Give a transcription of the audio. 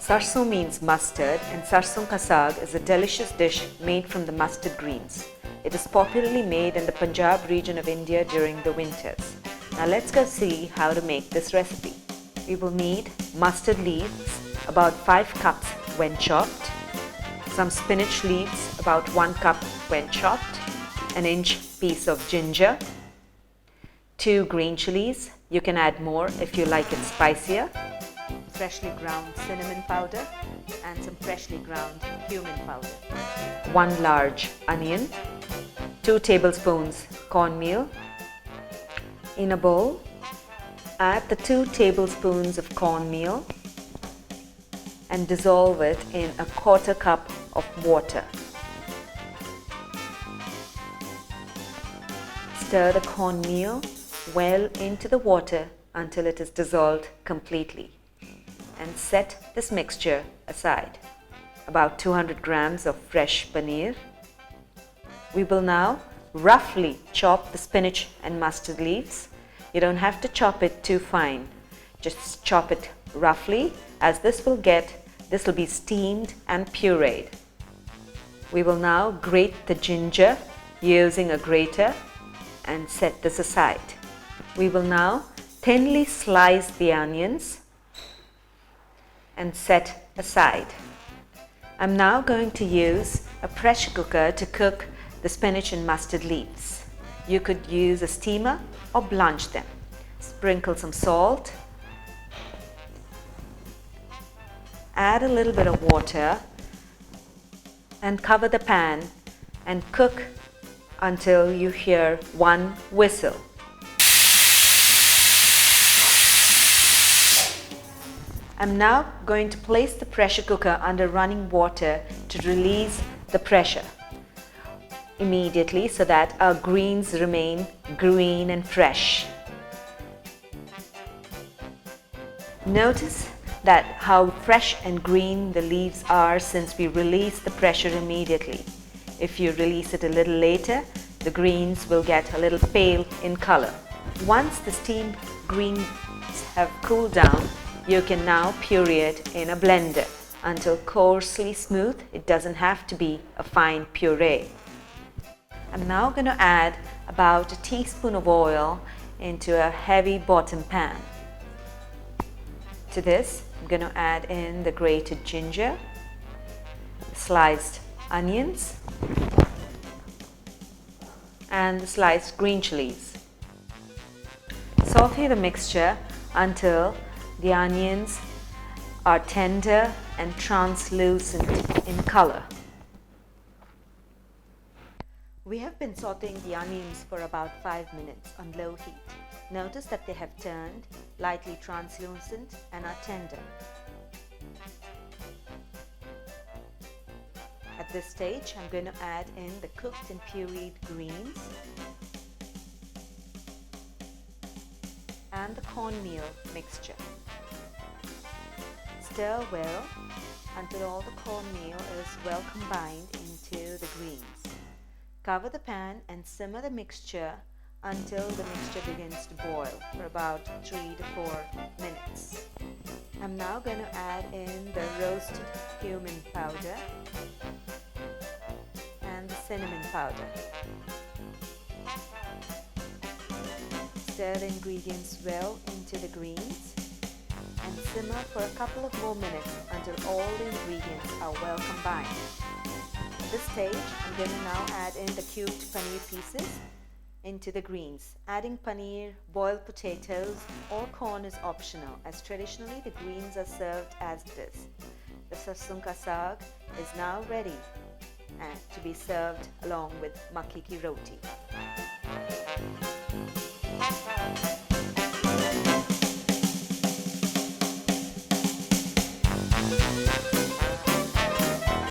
Sarson means mustard, and sarson ka saag is a delicious dish made from the mustard greens. It is popularly made in the Punjab region of India during the winters. Now let's go see how to make this recipe. We will need mustard leaves, about 5 cups when chopped, some spinach leaves, about 1 cup when chopped, an inch piece of ginger, 2 green chilies, you can add more if you like it spicier, freshly ground cinnamon powder and some freshly ground cumin powder, 1 large onion, 2 tablespoons cornmeal. In a bowl, add the 2 tablespoons of cornmeal and dissolve it in a 1/4 cup of water. Stir the cornmeal well into the water until it is dissolved completely and set this mixture aside. About 200 grams of fresh paneer. We will now roughly chop the spinach and mustard leaves. You don't have to chop it too fine. Just chop it roughly, as this will be steamed and pureed. We will now grate the ginger using a grater and set this aside. We will now thinly slice the onions and set aside. I'm now going to use a pressure cooker to cook the spinach and mustard leaves. You could use a steamer or blanch them. Sprinkle some salt. Add a little bit of water and cover the pan and cook until you hear 1 whistle. I'm now going to place the pressure cooker under running water to release the pressure immediately so that our greens remain green and fresh. Notice that how fresh and green the leaves are since we release the pressure immediately. If you release it a little later, the greens will get a little pale in color. Once the steamed greens have cooled down, you can now puree it in a blender until coarsely smooth. It doesn't have to be a fine puree. I'm now going to add about a teaspoon of oil into a heavy bottom pan. To this, I'm going to add in the grated ginger, sliced onions, and the sliced green chilies. Saute the mixture until the onions are tender and translucent in color. We have been sauteing the onions for about 5 minutes on low heat. Notice that they have turned lightly translucent and are tender. At this stage, I'm going to add in the cooked and pureed greens and the cornmeal mixture. Stir well until all the cornmeal is well combined into the greens. Cover the pan and simmer the mixture until the mixture begins to boil for about 3 to 4 minutes. I'm now going to add in the roasted cumin powder and the cinnamon powder. Stir the ingredients well into the greens and simmer for a couple of more minutes until all the ingredients are well combined. At this stage, I'm going to now add in the cubed paneer pieces into the greens. Adding paneer, boiled potatoes or corn is optional, as traditionally the greens are served as it is. The sarson ka saag is now ready to be served along with makki ki roti.